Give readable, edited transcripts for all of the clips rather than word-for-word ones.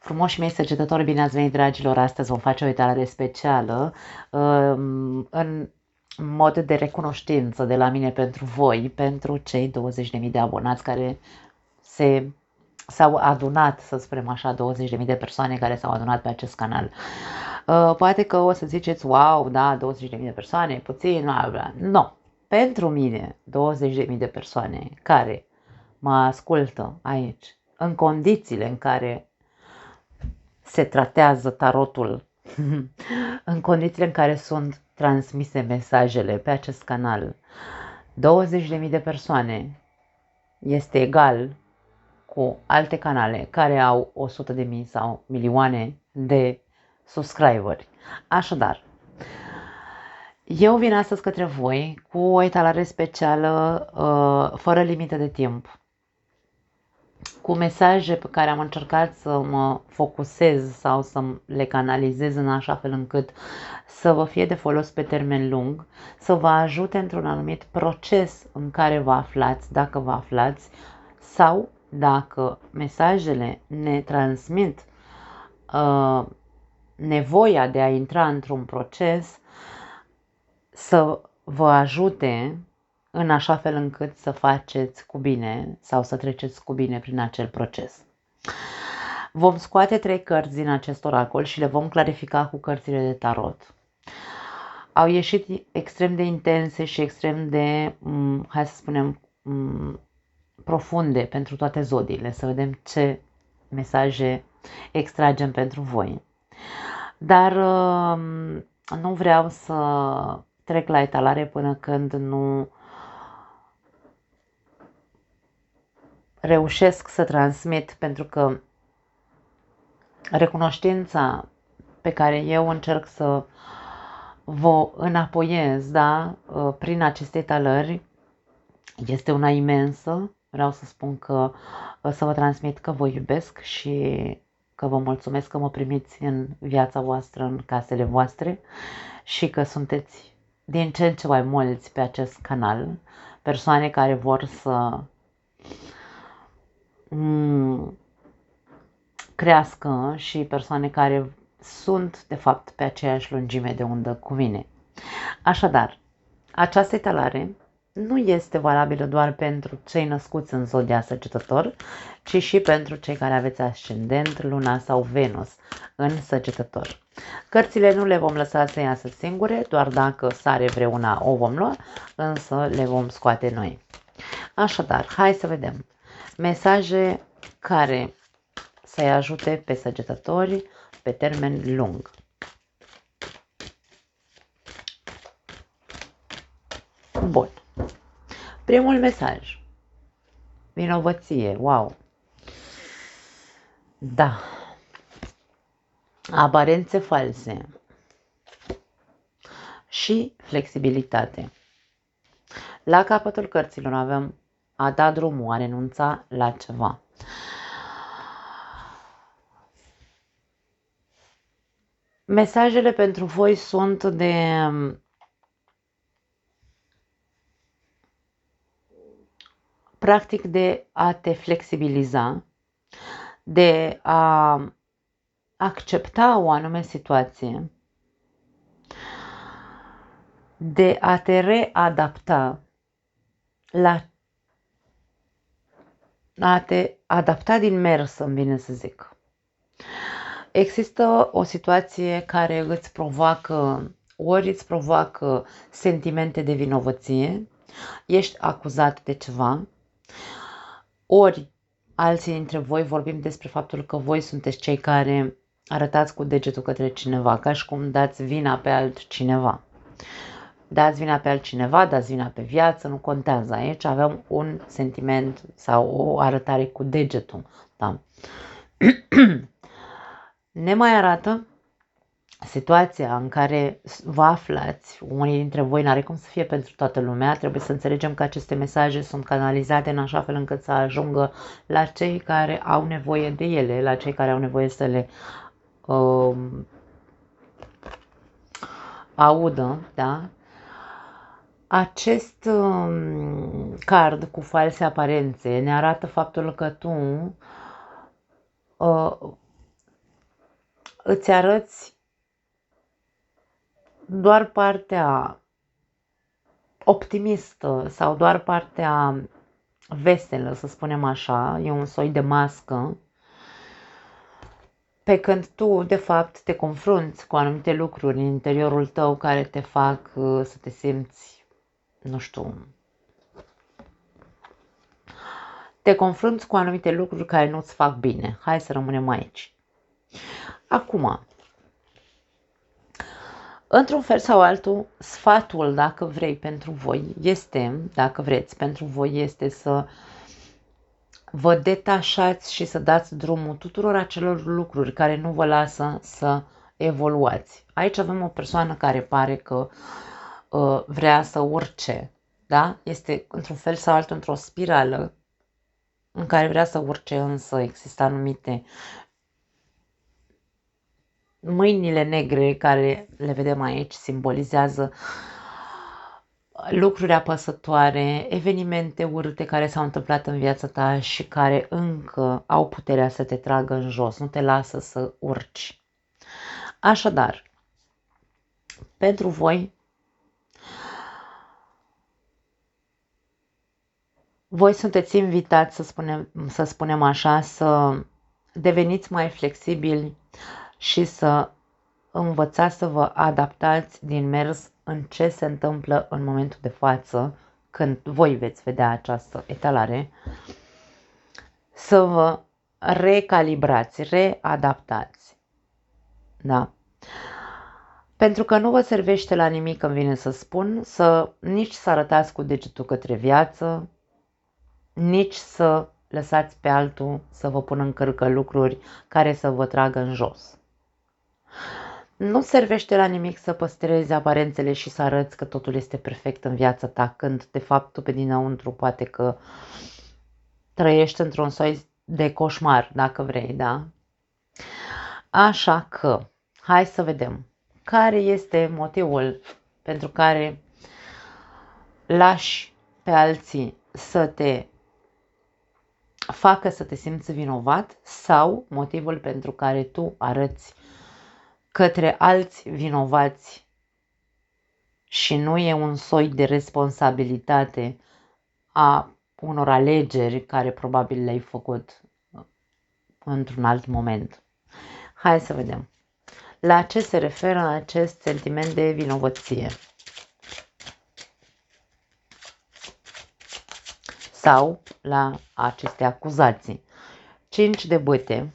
Frumoși mei săgetători, bine ați venit, dragilor! Astăzi vom face o etalare specială în mod de recunoștință de la mine pentru voi, pentru cei 20.000 de abonați care s-au adunat, să spunem așa, 20.000 de persoane care s-au adunat pe acest canal. Poate că o să ziceți, wow, da, 20.000 de persoane, puțin, bla, bla. Nu. Pentru mine, 20.000 de persoane care mă ascultă aici, în condițiile în care se tratează tarotul, în condițiile în care sunt transmise mesajele pe acest canal, 20.000 de persoane este egal cu alte canale care au 100.000 sau milioane de subscriberi. Așadar, eu vin astăzi către voi cu o etalare specială, fără limită de timp, cu mesaje pe care am încercat să mă focusez sau să le canalizez în așa fel încât să vă fie de folos pe termen lung, să vă ajute într-un anumit proces în care vă aflați, dacă vă aflați, sau dacă mesajele ne transmit nevoia de a intra într-un proces, să vă ajute în așa fel încât să faceți cu bine sau să treceți cu bine prin acel proces. Vom scoate 3 cărți din acest oracol și le vom clarifica cu cărțile de tarot. Au ieșit extrem de intense și extrem de, hai să spunem, profunde pentru toate zodiile. Să vedem ce mesaje extragem pentru voi. Dar nu vreau să trec la etalare până când nu reușesc să transmit, pentru că recunoștința pe care eu încerc să vă înapoiez, da, prin aceste etalări, este una imensă. Vreau să spun că să vă transmit că vă iubesc și că vă mulțumesc că mă primiți în viața voastră, în casele voastre, și că sunteți din ce în ce mai mulți pe acest canal, persoane care vor să crească și persoane care sunt de fapt pe aceeași lungime de undă cu mine. Așadar, această etalare nu este valabilă doar pentru cei născuți în zodia Săgetător, ci și pentru cei care aveți ascendent, Luna sau Venus în Săgetător. Cărțile nu le vom lăsa să iasă singure, doar dacă sare vreuna o vom lua, însă le vom scoate noi. Așadar, hai să vedem mesaje care să-i ajute pe săgetători pe termen lung. Bun. Primul mesaj. Vinovăție. Wow. Da. Aparențe false. Și flexibilitate. La capătul cărților avem a da drumul, a renunța la ceva. Mesajele pentru voi sunt de practic de a te flexibiliza, de a accepta o anume situație, de a te readapta a te adapta din mers, îmi vine să zic. Există o situație care îți provoacă, ori îți provoacă sentimente de vinovăție, ești acuzat de ceva, ori alții dintre voi vorbim despre faptul că voi sunteți cei care arătați cu degetul către cineva, ca și cum dați vina pe altcineva. Dați vina pe altcineva, dați vina pe viață, nu contează. Aici avem un sentiment sau o arătare cu degetul. Da. Ne mai arată situația în care vă aflați. Unii dintre voi, n-are cum să fie pentru toată lumea, trebuie să înțelegem că aceste mesaje sunt canalizate în așa fel încât să ajungă la cei care au nevoie de ele, la cei care au nevoie să le audă, da? Acest card cu false aparențe ne arată faptul că tu îți arăți doar partea optimistă sau doar partea veselă, să spunem așa, e un soi de mască, pe când tu, de fapt, te confrunți cu anumite lucruri în interiorul tău care te fac să te simți, nu știu, te confrunți cu anumite lucruri care nu-ți fac bine. Hai să rămânem aici. Acum, într-un fel sau altul, sfatul, dacă vrei, pentru voi este, dacă vreți, pentru voi este să vă detașați și să dați drumul tuturor acelor lucruri care nu vă lasă să evoluați. Aici avem o persoană care pare că vrea să urce, da? Este într-un fel sau altul într-o spirală în care vrea să urce, însă există anumite mâinile negre care le vedem aici simbolizează lucruri apăsătoare, evenimente urâte care s-au întâmplat în viața ta și care încă au puterea să te tragă în jos, nu te lasă să urci. Așadar, pentru voi sunteți invitați, să spunem așa, să deveniți mai flexibili și să învățați să vă adaptați din mers în ce se întâmplă în momentul de față, când voi veți vedea această etalare, să vă recalibrați, readaptați. Da? Pentru că nu vă servește la nimic, îmi vine să spun, nici să arătați cu degetul către viață, nici să lăsați pe altul să vă pună în cărcă lucruri care să vă tragă în jos. Nu servește la nimic să păstrezi aparențele și să arăți că totul este perfect în viața ta, când de fapt tu pe dinăuntru poate că trăiești într-un soi de coșmar, dacă vrei, da? Așa că, hai să vedem care este motivul pentru care lași pe alții să te facă să te simți vinovat sau motivul pentru care tu arăți către alți vinovați și nu e un soi de responsabilitate a unor alegeri care probabil le-ai făcut într-un alt moment. Hai să vedem. La ce se referă acest sentiment de vinovăție? Sau la aceste acuzații. 5 de bâte.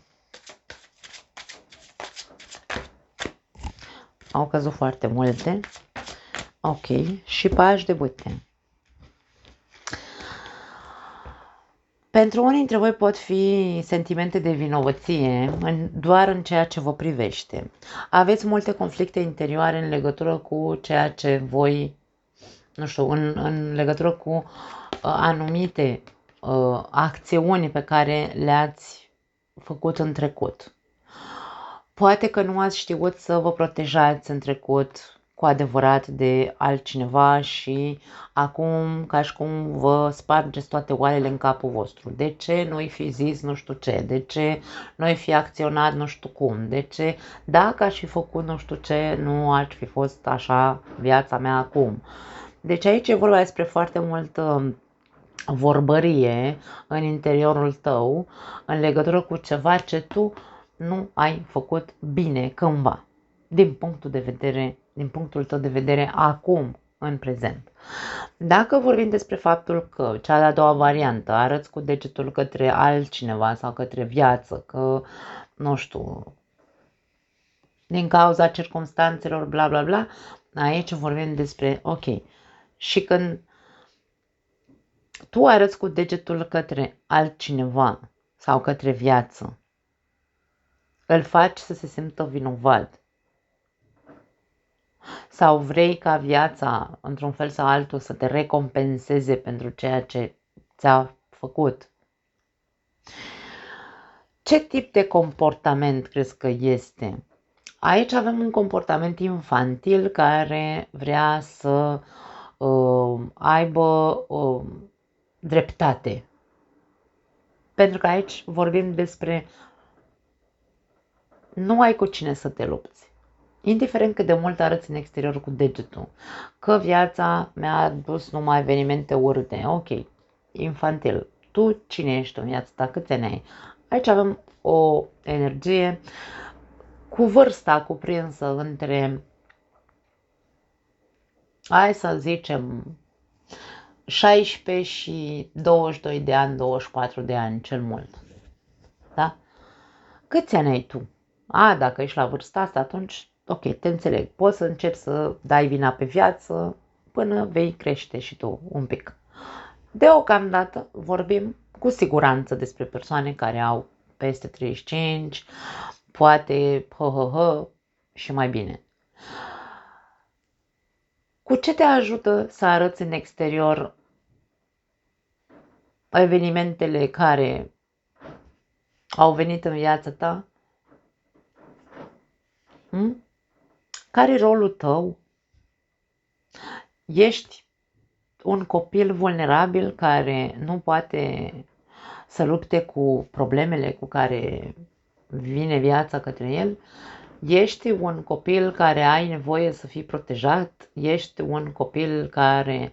Au căzut foarte multe. Ok. Și pași de bâte. Pentru unii dintre voi pot fi sentimente de vinovăție doar în ceea ce vă privește. Aveți multe conflicte interioare în legătură cu ceea ce voi, nu știu, în legătură cu anumite acțiuni pe care le-ați făcut în trecut. Poate că nu ați știut să vă protejați în trecut cu adevărat de altcineva și acum ca și cum vă spargeți toate oalele în capul vostru. De ce nu-i fi zis nu știu ce? De ce nu-i fi acționat nu știu cum? De ce dacă aș fi făcut nu știu ce, nu ar fi fost așa viața mea acum? Deci aici e vorba despre foarte multă vorbărie în interiorul tău în legătură cu ceva ce tu nu ai făcut bine cândva, din punctul tău de vedere acum, în prezent. Dacă vorbim despre faptul că cea de-a doua variantă arăți cu degetul către altcineva sau către viață, că, nu știu, din cauza circumstanțelor, bla bla bla, aici vorbim despre, ok, și când tu arăți cu degetul către altcineva sau către viață, îl faci să se simtă vinovat. Sau vrei ca viața, într-un fel sau altul, să te recompenseze pentru ceea ce ți-a făcut. Ce tip de comportament crezi că este? Aici avem un comportament infantil care vrea să aibă dreptate. Pentru că aici vorbim despre Nu ai cu cine să te lupți. Indiferent cât de mult arăți în exterior cu degetul, că viața mi-a adus numai evenimente urâte, ok, infantil. Tu cine ești în viața ta? Câți ani ai? Aici avem o energie cu vârsta cuprinsă între, hai să zicem, 16 și 22 de ani, 24 de ani cel mult. Da? Câți ani ai tu? Dacă ești la vârsta asta, atunci, ok, te înțeleg. Poți să începi să dai vina pe viață până vei crește și tu un pic. Deocamdată vorbim cu siguranță despre persoane care au peste 35, poate și mai bine. Cu ce te ajută să arăți în exterior evenimentele care au venit în viața ta? Care e rolul tău? Ești un copil vulnerabil care nu poate să lupte cu problemele cu care vine viața către el? Ești un copil care ai nevoie să fii protejat? Ești un copil care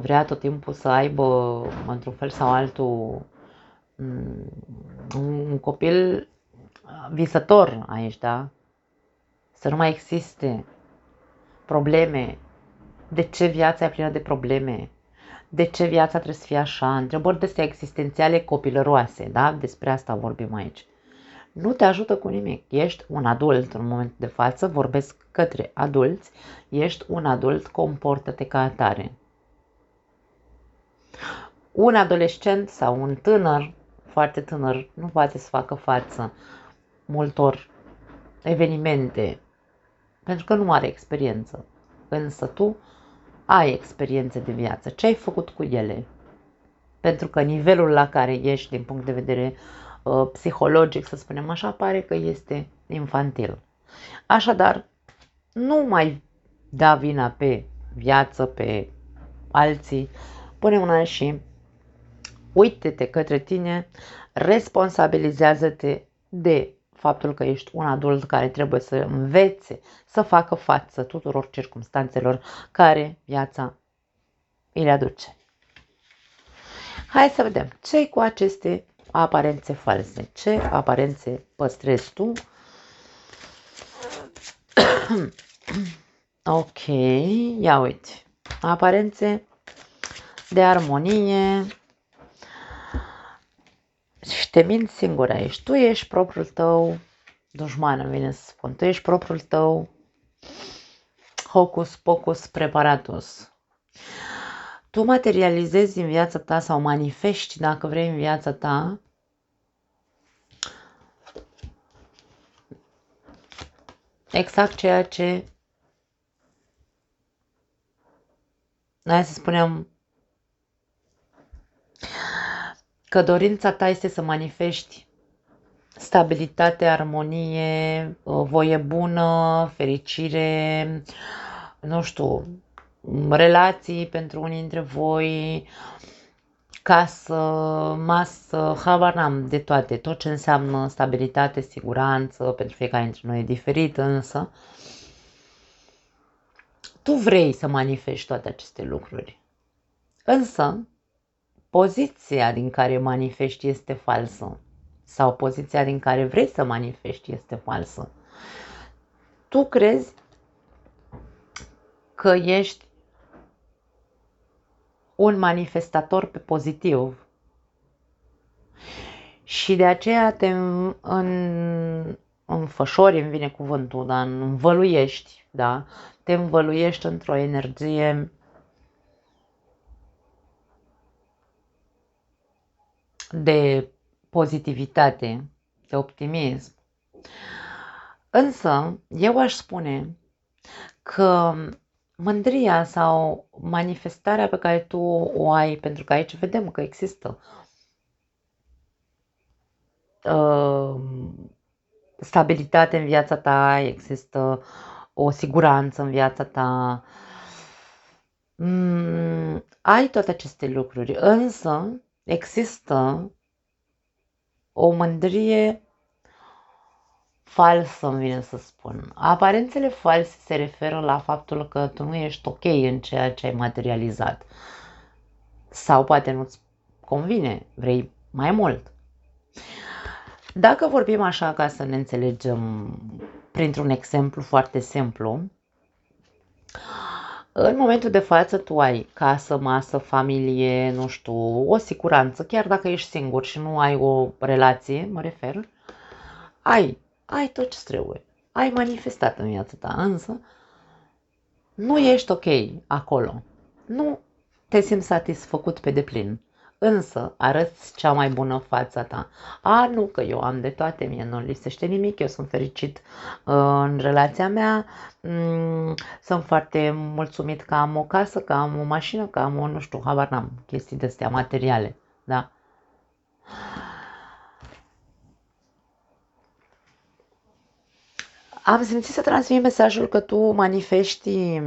vrea tot timpul să aibă, într-un fel sau altul, un copil visător aici, da? Să nu mai existe probleme. De ce viața e plină de probleme? De ce viața trebuie să fie așa? Întrebări de existențiale copilăroase, da? Despre asta vorbim aici. Nu te ajută cu nimic. Ești un adult în momentul de față, vorbesc către adulți, ești un adult, comportă-te ca atare. Un adolescent sau un tânăr, foarte tânăr, nu poate să facă față multor evenimente, pentru că nu are experiență. Însă tu ai experiențe de viață. Ce ai făcut cu ele? Pentru că nivelul la care ești din punct de vedere psihologic, să spunem așa, pare că este infantil. Așadar, nu mai da vina pe viață, pe alții, pune una și uite-te către tine, responsabilizează-te de faptul că ești un adult care trebuie să învețe să facă față tuturor circumstanțelor care viața îi le aduce. Hai să vedem ce cu aceste aparențe false. Ce aparențe păstrezi tu? Ok, ia uite. Aparențe de armonie. Și te minți singur aici. Tu ești propriul tău dușman, îmi vine să spun. Tu ești propriul tău hocus pocus preparatus. Tu materializezi în viața ta sau manifesti, dacă vrei, în viața ta exact ceea ce, hai să spunem, că dorința ta este să manifesti stabilitate, armonie, voie bună, fericire, nu știu, relații pentru unii dintre voi, casă, masă, habar n-am, de toate, tot ce înseamnă stabilitate, siguranță, pentru fiecare dintre noi e diferit, însă tu vrei să manifesti toate aceste lucruri. Însă, poziția din care manifesti este falsă sau poziția din care vrei să manifesti este falsă. Tu crezi că ești un manifestator pe pozitiv și de aceea te înfășori, îmi vine cuvântul, dar învăluiești, da? Te învăluiești într-o energie de pozitivitate, de optimism. Însă, eu aș spune că mândria sau manifestarea pe care tu o ai, pentru că aici vedem că există stabilitate în viața ta, există o siguranță în viața ta, ai toate aceste lucruri, însă există o mândrie falsă, îmi vine să spun. Aparențele false se referă la faptul că tu nu ești ok în ceea ce ai materializat. Sau poate nu-ți convine, vrei mai mult. Dacă vorbim așa ca să ne înțelegem printr-un exemplu foarte simplu, în momentul de față tu ai casă, masă, familie, nu știu, o siguranță, chiar dacă ești singur și nu ai o relație, mă refer, ai tot ce trebuie. Ai manifestat în viața ta, însă nu ești ok acolo. Nu te simți satisfăcut pe deplin. Însă arăți cea mai bună fața ta. Nu, că eu am de toate, mie nu lipsește nimic, eu sunt fericit în relația mea, sunt foarte mulțumit că am o casă, că am o mașină, că am o, nu știu, habar n-am, chestii de-astea materiale, da? Am simțit să transmit mesajul că tu manifesti,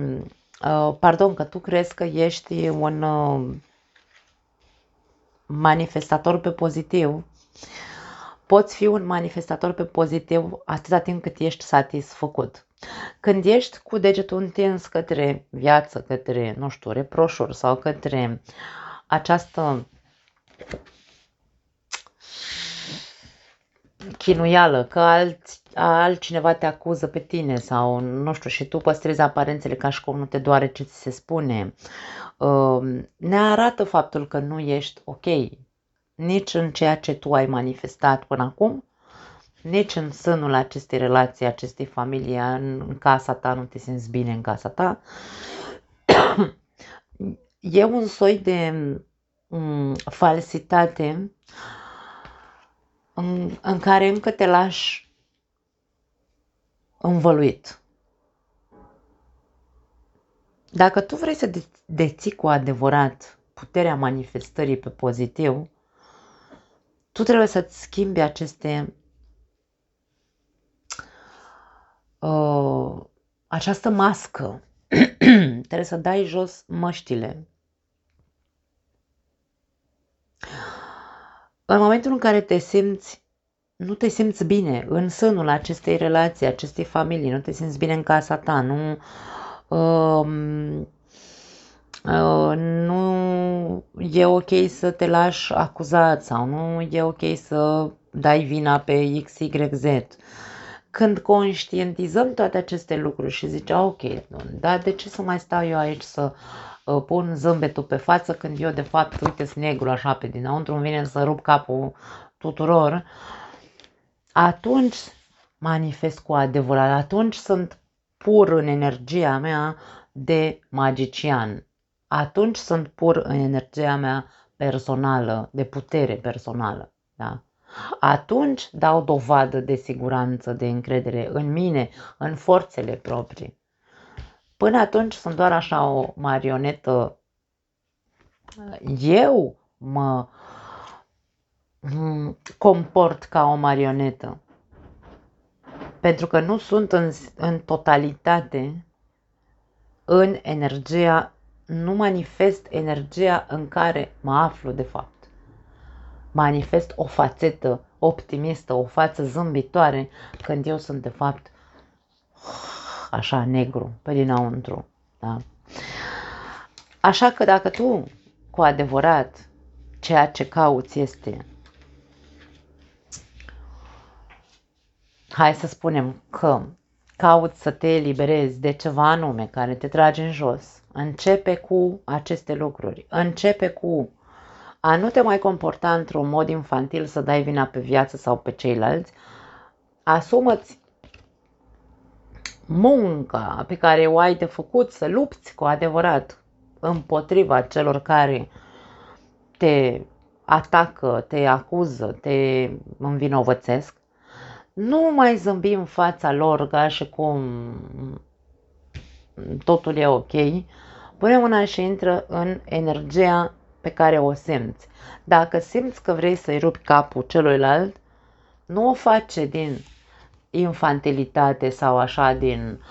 că tu crezi că ești un manifestator pe pozitiv. Poți fi un manifestator pe pozitiv atâta timp cât ești satisfăcut. Când ești cu degetul întins către viață, către, nu știu, reproșuri sau către această chinuială, că altcineva te acuză pe tine sau, nu știu, și tu păstrezi aparențele ca și cum nu te doare ce ți se spune, ne arată faptul că nu ești ok, nici în ceea ce tu ai manifestat până acum, nici în sânul acestei relații, acestei familii, în casa ta, nu te simți bine în casa ta. E un soi de falsitate în care încă te lași învăluit. Dacă tu vrei să deții cu adevărat puterea manifestării pe pozitiv, tu trebuie să-ți schimbi această mască. Trebuie să dai jos măștile. În momentul în care nu te simți bine în sânul acestei relații, acestei familii, nu te simți bine în casa ta, nu e ok să te lași acuzat sau nu e ok să dai vina pe X, Y, Z. Când conștientizăm toate aceste lucruri și zicem, ok, dar de ce să mai stau eu aici să pun zâmbetul pe față când eu de fapt, uite, sunt negru așa pe dinăuntru, îmi vine să rup capul tuturor, atunci manifest cu adevărat, atunci sunt pur în energia mea de magician, atunci sunt pur în energia mea personală, de putere personală, da? Atunci dau dovadă de siguranță, de încredere în mine, în forțele proprii. Până atunci sunt doar așa o marionetă. Eu mă comport ca o marionetă. Pentru că nu sunt în totalitate în energia, nu manifest energia în care mă aflu de fapt. Manifest o fațetă optimistă, o față zâmbitoare, când eu sunt de fapt așa negru pe dinăuntru. Da? Așa că dacă tu cu adevărat ceea ce cauți este, hai să spunem că cauți să te eliberezi de ceva anume care te trage în jos, începe cu aceste lucruri, începe cu a nu te mai comporta într-un mod infantil să dai vina pe viață sau pe ceilalți, asumă-ți munca pe care o ai de făcut, să lupți cu adevărat împotriva celor care te atacă, te acuză, te învinovățesc. Nu mai zâmbi în fața lor ca și cum totul e ok. Pune mâna și intră în energia pe care o simți. Dacă simți că vrei să-i rupi capul celuilalt, nu o face din infantilitate sau așa din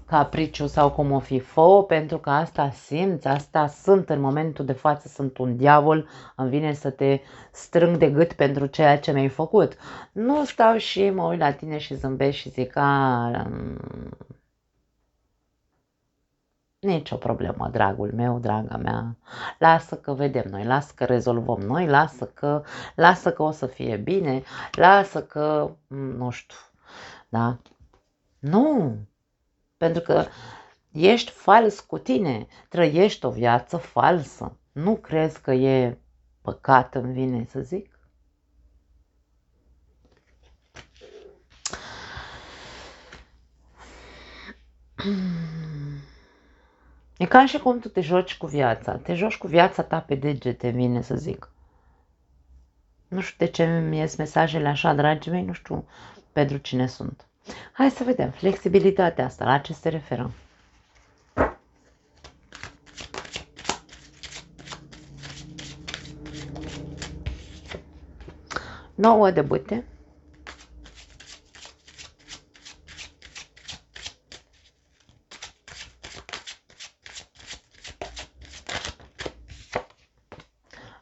capriciu sau cum o fi, fă pentru că asta simți, asta sunt în momentul de față, sunt un diavol, îmi vine să te strâng de gât pentru ceea ce mi-ai făcut. Nu stau și mă uit la tine și zâmbesc și zic, nicio problemă, dragul meu, draga mea, lasă că vedem noi, lasă că rezolvăm noi, lasă că o să fie bine, lasă că, nu știu, da? Nu, pentru că ești fals cu tine, trăiești o viață falsă. Nu crezi că e păcat, îmi vine să zic? E ca și cum tu te joci cu viața. Te joci cu viața ta pe degete, vine să zic. Nu știu de ce mi ies mesajele așa, dragii mei, nu știu pentru cine sunt. Hai să vedem, flexibilitatea asta, la ce se referă? 9 de bâte.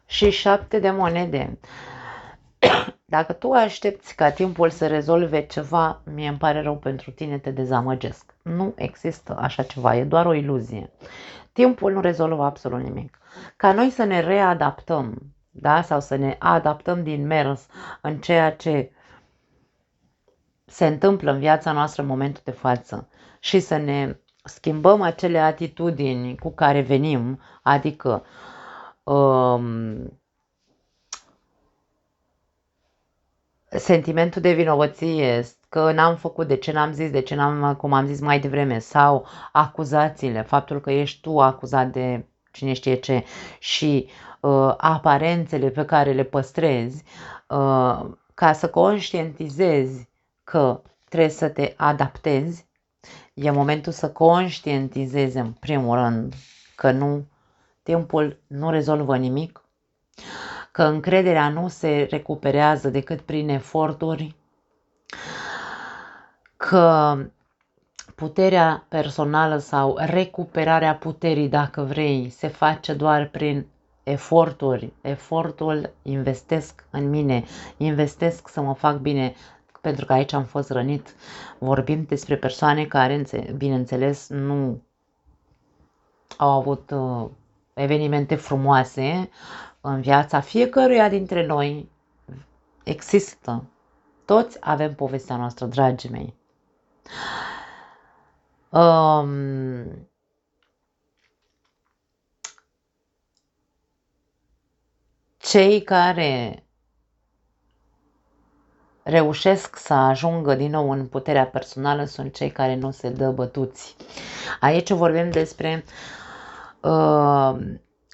Și 7 de monede. Dacă tu aștepți ca timpul să rezolve ceva, mie îmi pare rău pentru tine, te dezamăgesc. Nu există așa ceva, e doar o iluzie. Timpul nu rezolvă absolut nimic. Ca noi să ne readaptăm, da? Sau să ne adaptăm din mers în ceea ce se întâmplă în viața noastră în momentul de față și să ne schimbăm acele atitudini cu care venim, adică sentimentul de vinovăție, că n-am făcut, de ce n-am zis, de ce n-am, cum am zis mai devreme, sau acuzațiile, faptul că ești tu acuzat de cine știe ce și aparențele pe care le păstrezi, ca să conștientizezi că trebuie să te adaptezi, e momentul să conștientizezi în primul rând că nu, timpul nu rezolvă nimic, că încrederea nu se recuperează decât prin eforturi, că puterea personală sau recuperarea puterii, dacă vrei, se face doar prin eforturi. Efortul investesc în mine, investesc să mă fac bine, pentru că aici am fost rănit. Vorbim despre persoane care, bineînțeles, nu au avut evenimente frumoase în viața fiecăruia dintre noi. Există. Toți avem povestea noastră, dragii mei. Cei care reușesc să ajungă din nou în puterea personală sunt cei care nu se dă bătuți. Aici vorbim despre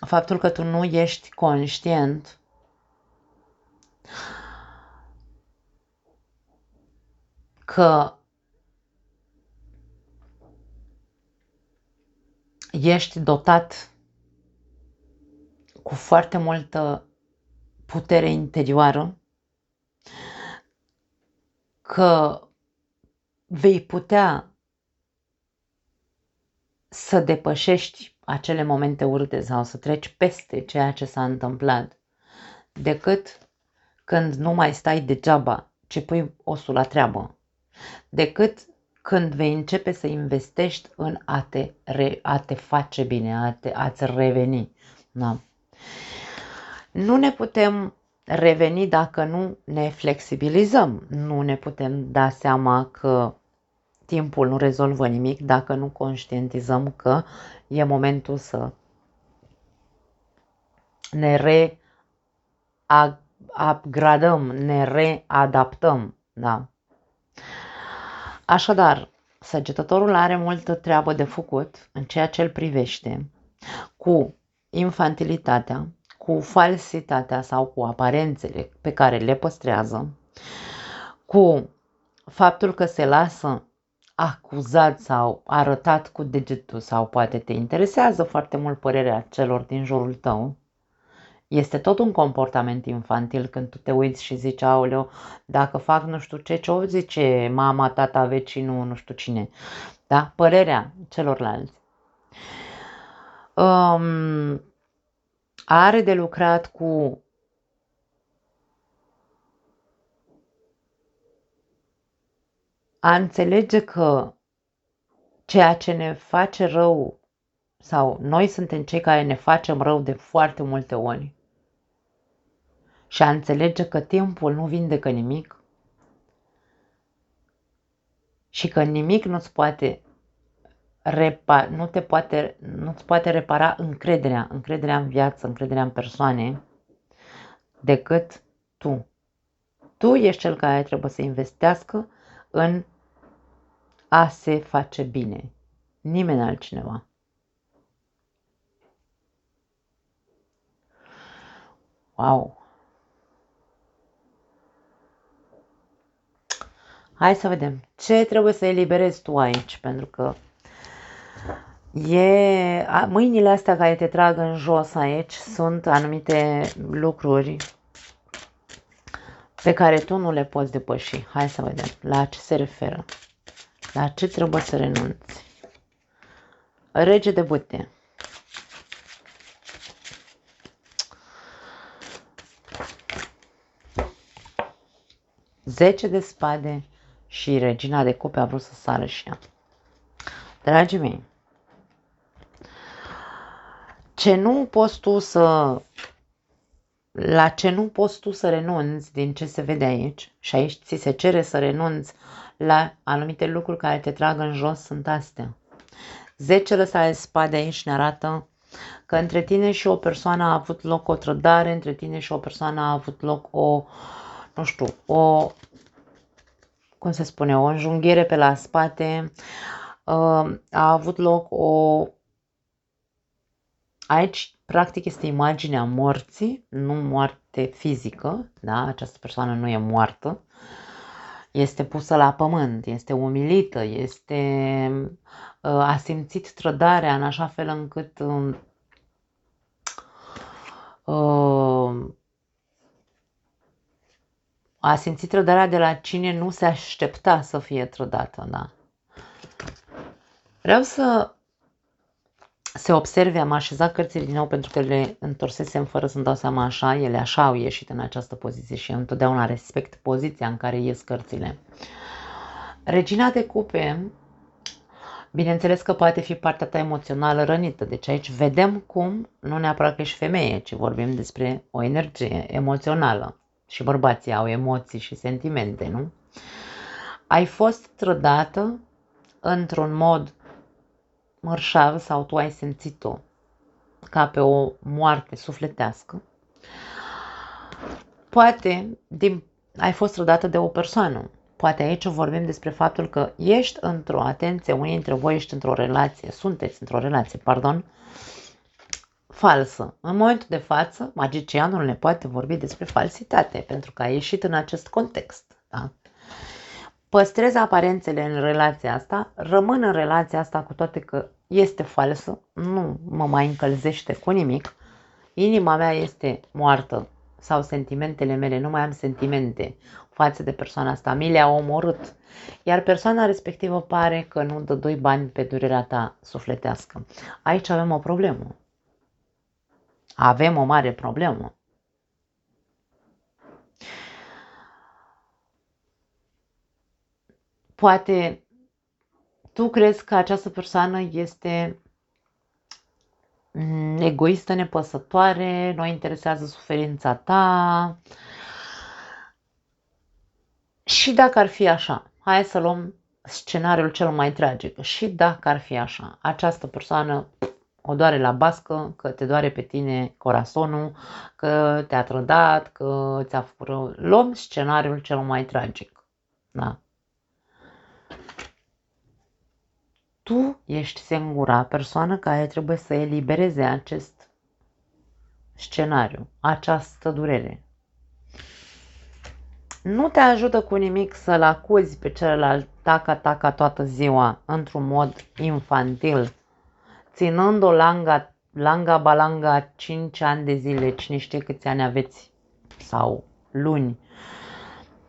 faptul că tu nu ești conștient că ești dotat cu foarte multă putere interioară, că vei putea să depășești acele momente urâte sau să treci peste ceea ce s-a întâmplat, decât când nu mai stai degeaba, ci pui osul la treabă, decât când vei începe să investești în a te face bine, a-ți reveni. Da. Nu ne putem reveni dacă nu ne flexibilizăm, nu ne putem da seama că timpul nu rezolvă nimic dacă nu conștientizăm că e momentul să ne reupgradăm, ne readaptăm. Da? Așadar, Săgetătorul are multă treabă de făcut în ceea ce îl privește cu infantilitatea, cu falsitatea sau cu aparențele pe care le păstrează, cu faptul că se lasă acuzat sau arătat cu degetul sau poate te interesează foarte mult părerea celor din jurul tău, Este tot un comportament infantil când tu te uiți și zici, aoleu, dacă fac nu știu ce o zice mama, tata, vecinul, nu știu cine. Da? Părerea celorlalți. Are de lucrat cu a înțelege că ceea ce ne face rău sau noi suntem cei care ne facem rău de foarte multe ori și a înțelege că timpul nu vindecă nimic și că nimic nu-ți poate repara încrederea în viață, încrederea în persoane, decât tu. Tu ești cel care trebuie să investească în a se face bine. Nimeni altcineva. Wow! Hai să vedem ce trebuie să eliberezi tu aici, pentru că mâinile astea care te trag în jos aici sunt anumite lucruri pe care tu nu le poți depăși. Hai să vedem la ce se referă. La ce trebuie să renunți. Rege de bâte. Zece de spade și regina de cupe a vrut să sară și ea. Dragii mei, la ce nu poți tu să renunți din ce se vede aici, și aici ți se cere să renunți la anumite lucruri care te trag în jos, sunt astea. Zecele de spade aici ne arată că între tine și o persoană a avut loc o trădare, între tine și o persoană a avut loc o înjunghiere pe la spate, a avut loc aici practic este imaginea morții, nu moarte fizică, da? Această persoană nu e moartă, este pusă la pământ, este umilită, a simțit trădarea în așa fel încât a simțit trădarea de la cine nu se aștepta să fie trădată, da? Vreau să se observe, am așezat cărțile din nou pentru că le întorsesem fără să-mi dau seama așa, ele așa au ieșit în această poziție și eu întotdeauna respect poziția în care ies cărțile. Regina de cupe, bineînțeles că poate fi partea ta emoțională rănită, deci aici vedem cum, nu neapărat că ești femeie, ci vorbim despre o energie emoțională și bărbații au emoții și sentimente, nu? Ai fost trădată într-un mod mărșav sau tu ai simțit-o ca pe o moarte sufletească. Poate ai fost trădată de o persoană. Poate aici vorbim despre faptul că ești unii dintre voi ești sunteți într-o relație, falsă. În momentul de față, magicianul ne poate vorbi despre falsitate, pentru că a ieșit în acest context. Da? Păstrez aparențele în relația asta, rămân în relația asta cu toate că este falsă, nu mă mai încălzește cu nimic, inima mea este moartă sau sentimentele mele, nu mai am sentimente față de persoana asta, mi le-a omorât, iar persoana respectivă pare că nu dă doi bani pe durerea ta sufletească. Aici avem o problemă. Avem o mare problemă. Poate tu crezi că această persoană este egoistă, nepăsătoare, nu interesează suferința ta. Și dacă ar fi așa, hai să luăm scenariul cel mai tragic. Și dacă ar fi așa, această persoană o doare la bască, că te doare pe tine corazonul, că te-a trădat, că ți-a făcut rău. Luăm scenariul cel mai tragic. Da? Tu ești singura persoană care trebuie să elibereze acest scenariu, această durere. Nu te ajută cu nimic să-l acuzi pe celălalt taca toată ziua într-un mod infantil, ținând o langa balanga 5 ani de zile, cine știe câți ani aveți sau luni,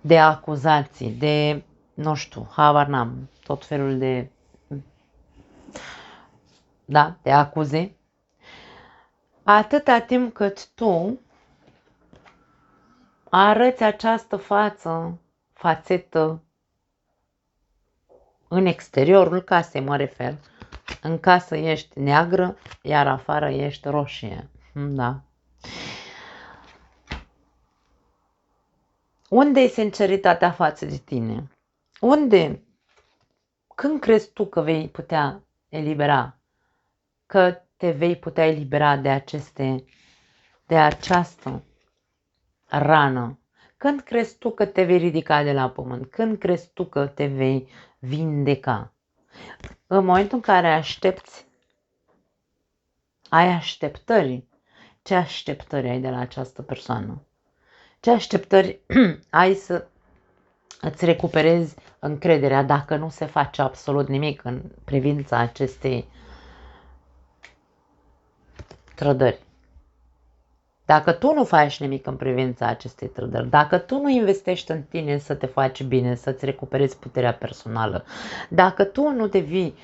de acuzații, de, nu știu, habar n-am, tot felul de, da, de acuze, atâta timp cât tu arăți această fațetă în exteriorul casei, mă refer, în casă ești neagră, iar afară ești roșie, da. Unde e sinceritatea față de tine? Unde? Când crezi tu că vei putea elibera? Că te vei putea elibera de această rană? Când crezi tu că te vei ridica de la pământ? Când crezi tu că te vei vindeca? În momentul în care aștepți, ai așteptări. Ce așteptări ai de la această persoană? Ce așteptări ai să îți recuperezi încrederea dacă nu se face absolut nimic în privința acestei trădări? Dacă tu nu faci nimic în privința acestei trădări, dacă tu nu investești în tine să te faci bine, să-ți recuperezi puterea personală, dacă tu nu devii,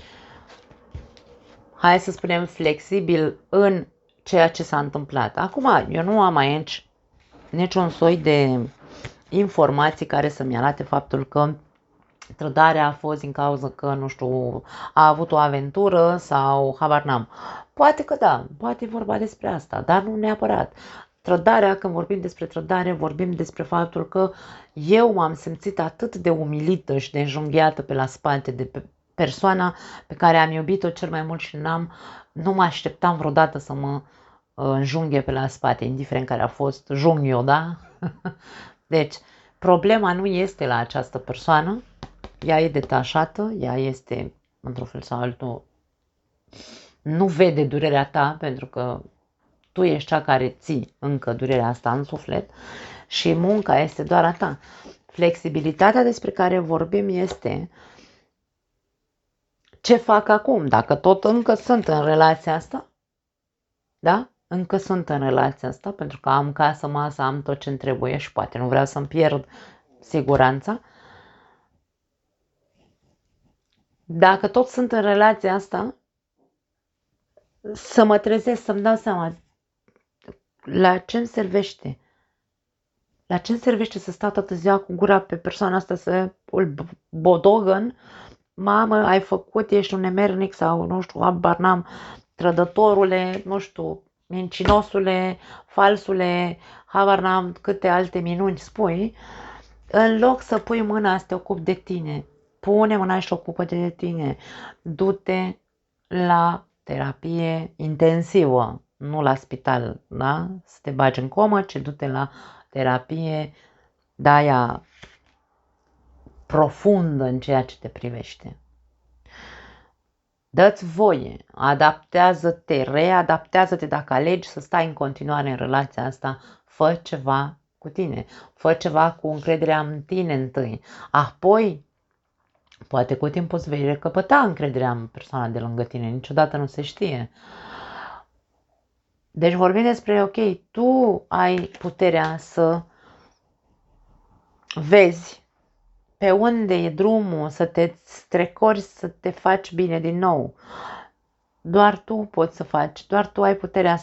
hai să spunem, flexibil în ceea ce s-a întâmplat. Acum, eu nu am aici niciun soi de informații care să-mi arate faptul că trădarea a fost din cauza că, nu știu, a avut o aventură sau habar n-am. Poate că da, poate e vorba despre asta, dar nu neapărat. Trădarea, când vorbim despre trădare, vorbim despre faptul că eu m-am simțit atât de umilită și de înjunghiată pe la spate de persoana pe care am iubit-o cel mai mult și nu mă așteptam vreodată să mă înjunghe pe la spate, indiferent care a fost junghiul, da? Deci, problema nu este la această persoană, ea e detașată, ea este, într-un fel sau altul, nu vede durerea ta, pentru că tu ești cea care ții încă durerea asta în suflet și munca este doar a ta. Flexibilitatea despre care vorbim este ce fac acum, dacă tot încă sunt în relația asta, da? Încă sunt în relația asta, pentru că am casă, masă, am tot ce-mi trebuie și poate nu vreau să-mi pierd siguranța. Dacă tot sunt în relația asta, să mă trezesc, să-mi dau seama la ce-mi servește. La ce-mi servește să stau toată ziua cu gura pe persoana asta, să îl bodogăn? Mamă, ai făcut, ești un nemernic sau, nu știu, habar n-am, trădătorule, nu știu, mincinosule, falsule, habar n-am câte alte minuni spui, în loc să pui mâna să te ocupi de tine. Pune mâna și ocupă de tine. Du-te la terapie intensivă, nu la spital, da? Să te bagi în comă, ci du-te la terapie de aia profundă în ceea ce te privește. Dă-ți voie, adaptează-te, readaptează-te dacă alegi să stai în continuare în relația asta, fă ceva cu tine, fă ceva cu încrederea în tine întâi, apoi poate cu timpul îți vei recăpăta încrederea în persoana de lângă tine, niciodată nu se știe. Deci vorbim despre, ok, tu ai puterea să vezi pe unde e drumul, să te strecori, să te faci bine din nou. Doar tu poți să faci, doar tu ai puterea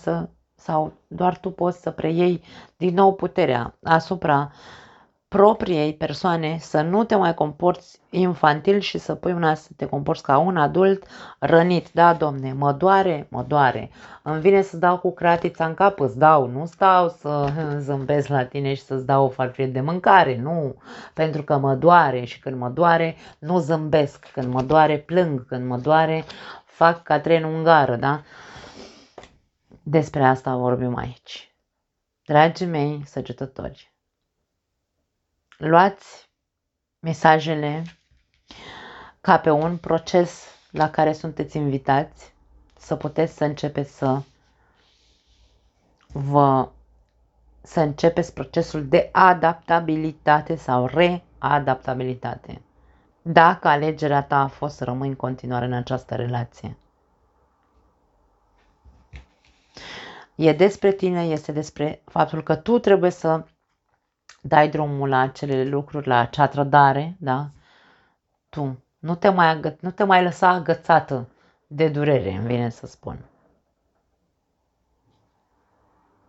sau doar tu poți să preiei din nou puterea asupra propriei persoane, să nu te mai comporți infantil și să pui una să te comporți ca un adult rănit. Da, domne, mă doare, mă doare. Îmi vine să dau cu cratița în cap, îți dau, nu stau să zâmbesc la tine și să-ți dau o farfurie de mâncare, nu. Pentru că mă doare și când mă doare nu zâmbesc, când mă doare plâng, când mă doare fac ca trenul în gară, da? Despre asta vorbim aici. Dragii mei săgetători, luați mesajele ca pe un proces la care sunteți invitați, să puteți să începeți să începeți procesul de adaptabilitate sau readaptabilitate. Dacă alegerea ta a fost să rămâi în continuare în această relație. E despre tine, este despre faptul că tu trebuie să dai drumul la acele lucruri, la acea trădare, da? Tu nu te mai lăsa agățată de durere, îmi vine să spun.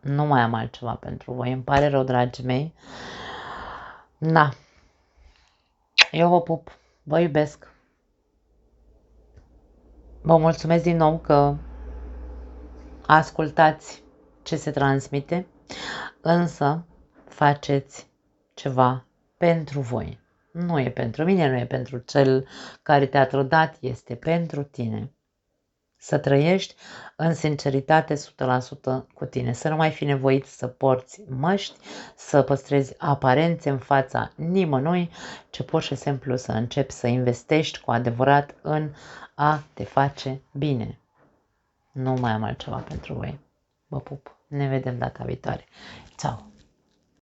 Nu mai am altceva pentru voi, îmi pare rău, dragii mei. Na, eu vă pup, vă iubesc. Vă mulțumesc din nou că ascultați ce se transmite, însă faceți ceva pentru voi. Nu e pentru mine, nu e pentru cel care te-a trădat, este pentru tine. Să trăiești în sinceritate 100% cu tine, să nu mai fi nevoit să porți măști, să păstrezi aparențe în fața nimănui, ci pur și simplu să începi să investești cu adevărat în a te face bine. Nu mai am altceva pentru voi. Vă pup. Ne vedem data viitoare. Ciao.